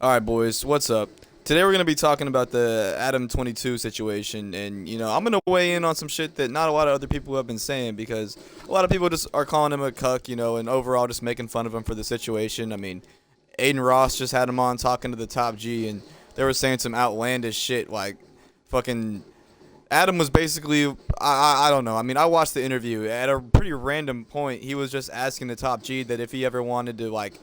All right, boys, what's up? Today we're going to be talking about the Adam22 situation, and I'm going to weigh in on some shit that not a lot of other people have been saying because a lot of people just are calling him a cuck, and overall just making fun of him for the situation. I mean, Aiden Ross just had him on talking to the top G, and they were saying some outlandish shit like fucking Adam was basically I don't know. I mean, I watched the interview at a pretty random point. He was just asking the top G that if he ever wanted to like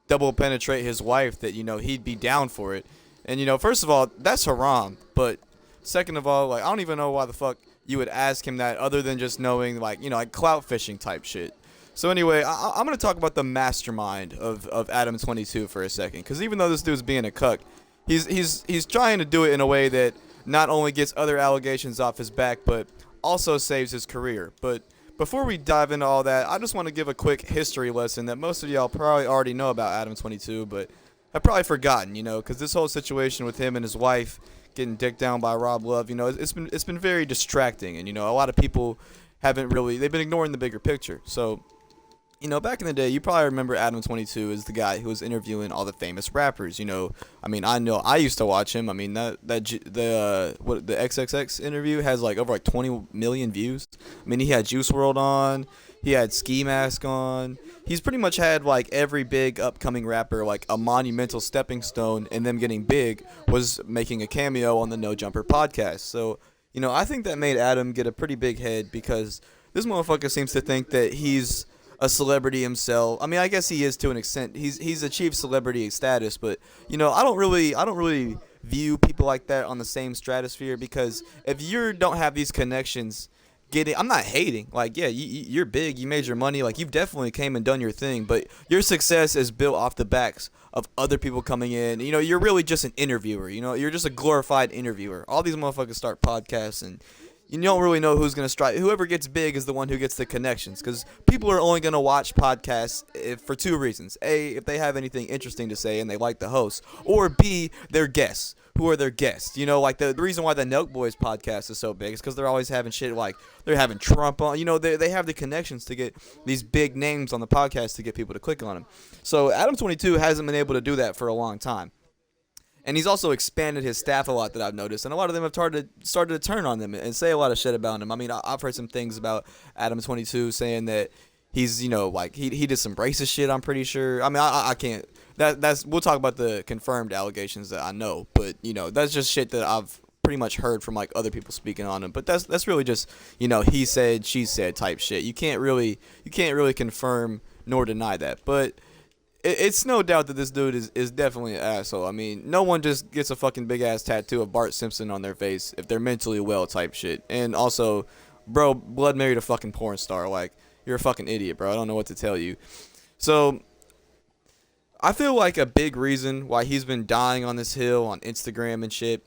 double penetrate his wife, that he'd be down for it. And first of all, that's haram. But second of all, like I don't even know why the fuck you would ask him that, other than just knowing like clout fishing type shit. So anyway, I'm gonna talk about the mastermind of Adam22 for a second, because even though this dude's being a cuck, he's trying to do it in a way that not only gets other allegations off his back, but also saves his career. But before we dive into all that, I just want to give a quick history lesson that most of y'all probably already know about Adam22, but have probably forgotten, because this whole situation with him and his wife getting dicked down by Rob Love, it's been very distracting, and a lot of people they've been ignoring the bigger picture. So back in the day, you probably remember Adam22 as the guy who was interviewing all the famous rappers. I mean, I know I used to watch him. I mean, the XXX interview has like over like 20 million views. I mean, he had Juice World on, he had Ski Mask on. He's pretty much had like every big upcoming rapper, like a monumental stepping stone in them getting big was making a cameo on the No Jumper podcast. So, I think that made Adam get a pretty big head because this motherfucker seems to think that he's a celebrity himself. I mean, I guess he is to an extent. He's achieved celebrity status, but I don't really view people like that on the same stratosphere, because if you don't have these connections, I'm not hating. Like, yeah, you're big, you made your money, like you've definitely came and done your thing, but your success is built off the backs of other people coming in. You're really just an interviewer. You're just a glorified interviewer. All these motherfuckers start podcasts, and you don't really know who's going to strike. Whoever gets big is the one who gets the connections, because people are only going to watch podcasts for two reasons. A, if they have anything interesting to say and they like the host, or B, their guests. Who are their guests? Like the reason why the Nelk Boys podcast is so big is because they're always having shit like they're having Trump on. They have the connections to get these big names on the podcast to get people to click on them. So Adam22 hasn't been able to do that for a long time. And he's also expanded his staff a lot, that I've noticed, and a lot of them have started to turn on them and say a lot of shit about him. I mean, I've heard some things about Adam22 saying that he's, like he did some racist shit. I'm pretty sure. I mean, I can't. That's we'll talk about the confirmed allegations that I know, but that's just shit that I've pretty much heard from like other people speaking on him. But that's really just he said, she said type shit. You can't really confirm nor deny that, but it's no doubt that this dude is definitely an asshole. I mean, no one just gets a fucking big ass tattoo of Bart Simpson on their face if they're mentally well type shit. And also, bro, blood married a fucking porn star. Like, you're a fucking idiot, bro. I don't know what to tell you. So, I feel like a big reason why he's been dying on this hill on Instagram and shit,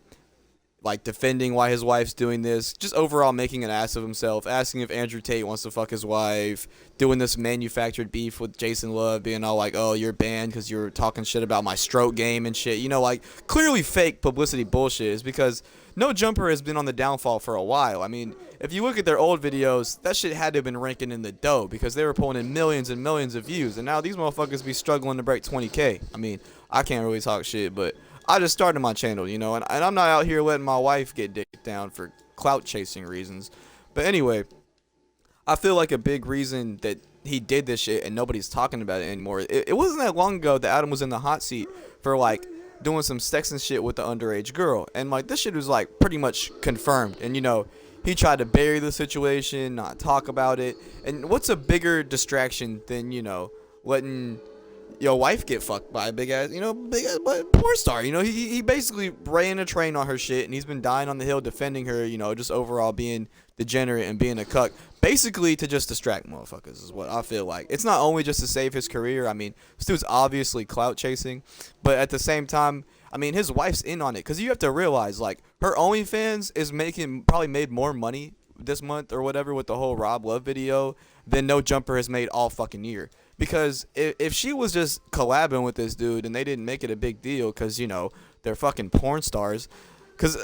like defending why his wife's doing this, just overall making an ass of himself, asking if Andrew Tate wants to fuck his wife, doing this manufactured beef with Jason Love, being all like, oh, you're banned because you're talking shit about my stroke game and shit. Like clearly fake publicity bullshit, is because No Jumper has been on the downfall for a while. I mean, if you look at their old videos, that shit had to have been ranking in the dough because they were pulling in millions and millions of views, and now these motherfuckers be struggling to break 20K. I mean, I can't really talk shit, but I just started my channel, and I'm not out here letting my wife get dicked down for clout chasing reasons. But anyway, I feel like a big reason that he did this shit and nobody's talking about it anymore. It wasn't that long ago that Adam was in the hot seat for like doing some sex and shit with the underage girl, and like this shit was like pretty much confirmed. And he tried to bury the situation, not talk about it. And what's a bigger distraction than letting your wife get fucked by a big ass porn star? He basically ran a train on her shit, and he's been dying on the hill defending her, just overall being degenerate and being a cuck, basically to just distract motherfuckers is what I feel like. It's not only just to save his career. I mean, this dude's obviously clout chasing, but at the same time, I mean, his wife's in on it, because you have to realize, like, her OnlyFans is probably made more money this month or whatever with the whole Rob Love video than No Jumper has made all fucking year. Because if she was just collabing with this dude and they didn't make it a big deal because, they're fucking porn stars. Because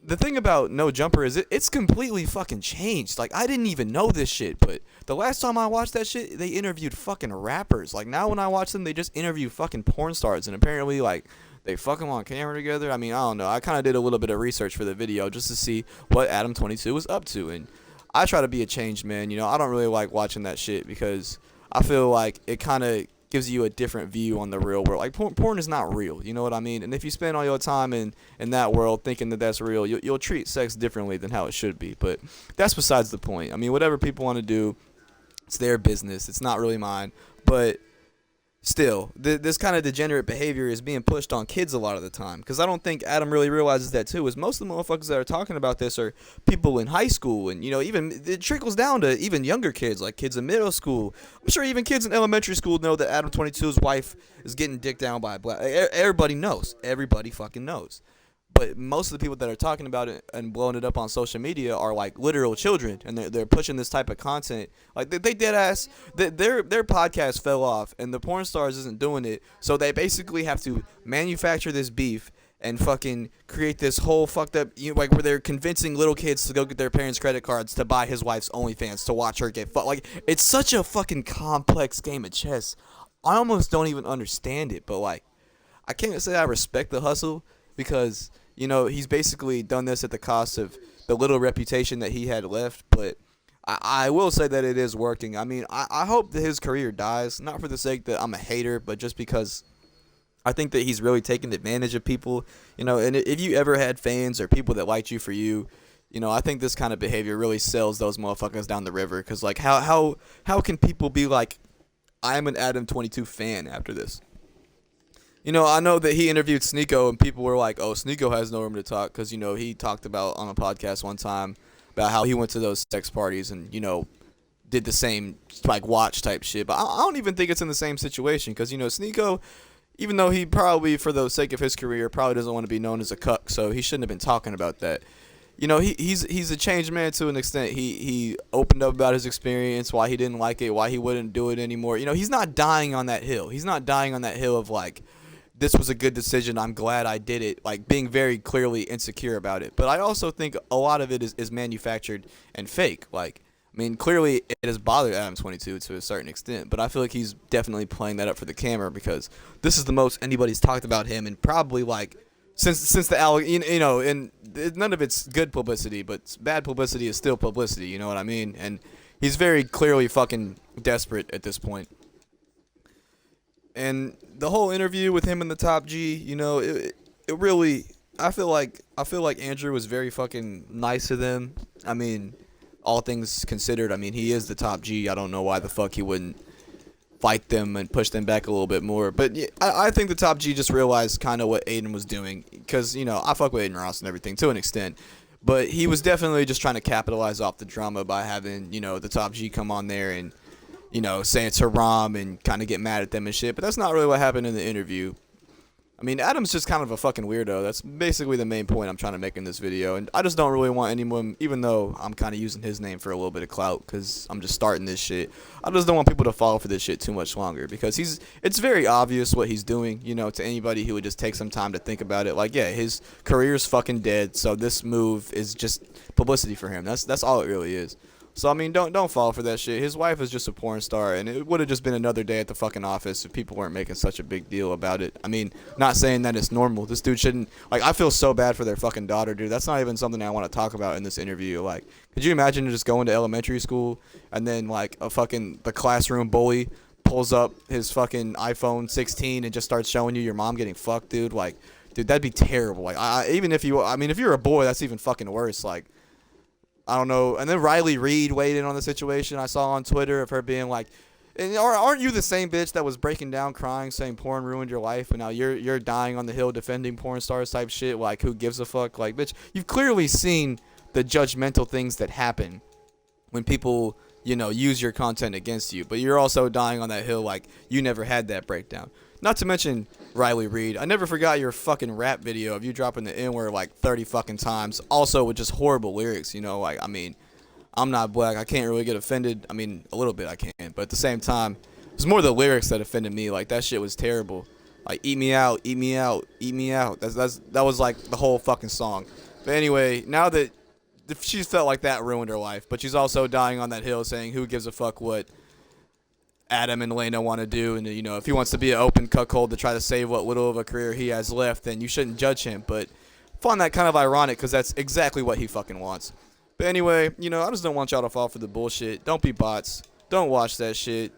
the thing about No Jumper is it's completely fucking changed. Like, I didn't even know this shit, but the last time I watched that shit, they interviewed fucking rappers. Like, now when I watch them, they just interview fucking porn stars. And apparently, like, They fuck them on camera together. I mean, I don't know. I kind of did a little bit of research for the video just to see what Adam22 was up to, and I try to be a changed man. You know, I don't really like watching that shit because I feel like it kind of gives you a different view on the real world. Like porn is not real, you know what I mean? And if you spend all your time in that world thinking that that's real, you'll treat sex differently than how it should be. But that's besides the point. I mean, whatever people want to do, it's their business. It's not really mine. But still, this kind of degenerate behavior is being pushed on kids a lot of the time. Because I don't think Adam really realizes that too. Is most of the motherfuckers that are talking about this are people in high school, and you know, even it trickles down to even younger kids, like kids in middle school. I'm sure even kids in elementary school know that Adam22's wife is getting dicked down by a black. Everybody knows. Everybody fucking knows. But most of the people that are talking about it and blowing it up on social media are like literal children, and they're pushing this type of content. Like they dead ass. Their podcast fell off, and the porn stars isn't doing it, so they basically have to manufacture this beef and fucking create this whole fucked up, you know, like where they're convincing little kids to go get their parents' credit cards to buy his wife's OnlyFans to watch her get fucked. Like it's such a fucking complex game of chess. I almost don't even understand it, but like I can't say I respect the hustle because, you know, he's basically done this at the cost of the little reputation that he had left. But I will say that it is working. I mean, I hope that his career dies, not for the sake that I'm a hater, but just because I think that he's really taking advantage of people. You know, and if you ever had fans or people that liked you for you, you know, I think this kind of behavior really sells those motherfuckers down the river. Because, like, how can people be like, I'm an Adam22 fan after this? You know, I know that he interviewed Sneeko, and people were like, oh, Sneeko has no room to talk because, you know, he talked about on a podcast one time about how he went to those sex parties and, you know, did the same, like, watch type shit. But I don't even think it's in the same situation because, you know, Sneeko, even though he probably, for the sake of his career, probably doesn't want to be known as a cuck, so he shouldn't have been talking about that. You know, he's a changed man to an extent. He opened up about his experience, why he didn't like it, why he wouldn't do it anymore. You know, he's not dying on that hill. He's not dying on that hill of, like, this was a good decision, I'm glad I did it, like being very clearly insecure about it. But I also think a lot of it is manufactured and fake. Like, I mean, clearly it has bothered Adam22 to a certain extent, but I feel like he's definitely playing that up for the camera because this is the most anybody's talked about him, and probably like since the you know, and none of it's good publicity, but bad publicity is still publicity, you know what I mean? And he's very clearly fucking desperate at this point. And the whole interview with him and the Top G, you know, it really, I feel like Andrew was very fucking nice to them. I mean, all things considered, I mean, he is the Top G. I don't know why the fuck he wouldn't fight them and push them back a little bit more. But yeah, I think the Top G just realized kind of what Aiden was doing because, you know, I fuck with Aiden Ross and everything to an extent. But he was definitely just trying to capitalize off the drama by having, you know, the Top G come on there and, you know, say it's haram and kind of get mad at them and shit. But that's not really what happened in the interview. I mean, Adam's just kind of a fucking weirdo. That's basically the main point I'm trying to make in this video. And I just don't really want anyone, even though I'm kind of using his name for a little bit of clout because I'm just starting this shit, I just don't want people to fall for this shit too much longer because it's very obvious what he's doing, you know, to anybody who would just take some time to think about it. Like, yeah, his career's fucking dead, so this move is just publicity for him. That's all it really is. So, I mean, don't fall for that shit. His wife is just a porn star, and it would have just been another day at the fucking office if people weren't making such a big deal about it. I mean, not saying that it's normal. This dude shouldn't, like, I feel so bad for their fucking daughter, dude. That's not even something I want to talk about in this interview. Like, could you imagine just going to elementary school, and then, like, the classroom bully pulls up his fucking iPhone 16 and just starts showing you your mom getting fucked, dude? Like, dude, that'd be terrible. Like, if you're a boy, that's even fucking worse. Like, I don't know. And then Riley Reid weighed in on the situation. I saw on Twitter of her being like, aren't you the same bitch that was breaking down crying saying porn ruined your life and now you're dying on the hill defending porn stars type shit? Like, who gives a fuck? Like, bitch, you've clearly seen the judgmental things that happen when people, you know, use your content against you. But you're also dying on that hill like you never had that breakdown. Not to mention Riley Reid. I never forgot your fucking rap video of you dropping the N-word like 30 fucking times. Also with just horrible lyrics, you know. Like, I mean, I'm not black. I can't really get offended. I mean, a little bit I can. But at the same time, it was more the lyrics that offended me. Like, that shit was terrible. Like, eat me out, eat me out, eat me out. That was like the whole fucking song. But anyway, now that she felt like that ruined her life. But she's also dying on that hill saying who gives a fuck what Adam and Lena want to do, and if he wants to be an open cuckold to try to save what little of a career he has left, then you shouldn't judge him. But I find that kind of ironic because that's exactly what he fucking wants. But anyway, I just don't want y'all to fall for the bullshit. Don't be bots. Don't watch that shit.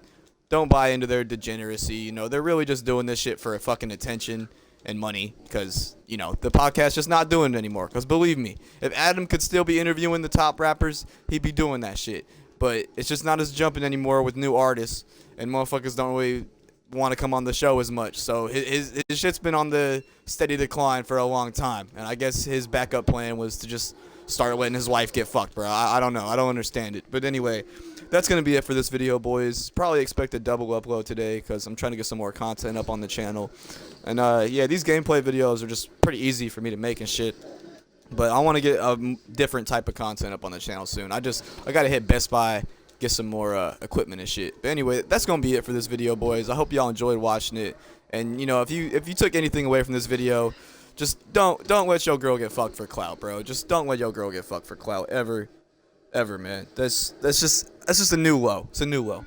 Don't buy into their degeneracy. They're really just doing this shit for fucking attention and money because, the podcast's just not doing it anymore. Because believe me, if Adam could still be interviewing the top rappers, he'd be doing that shit. But it's just not as jumping anymore with new artists, and motherfuckers don't really want to come on the show as much. So his shit's been on the steady decline for a long time, and I guess his backup plan was to just start letting his wife get fucked, bro. I don't know. I don't understand it. But anyway, that's going to be it for this video, boys. Probably expect a double upload today because I'm trying to get some more content up on the channel. And, yeah, these gameplay videos are just pretty easy for me to make and shit. But I want to get a different type of content up on the channel soon. I got to hit Best Buy, get some more equipment and shit. But anyway, that's going to be it for this video, boys. I hope y'all enjoyed watching it. And, if you took anything away from this video, just don't let your girl get fucked for clout, bro. Just don't let your girl get fucked for clout ever, man. That's just a new low. It's a new low.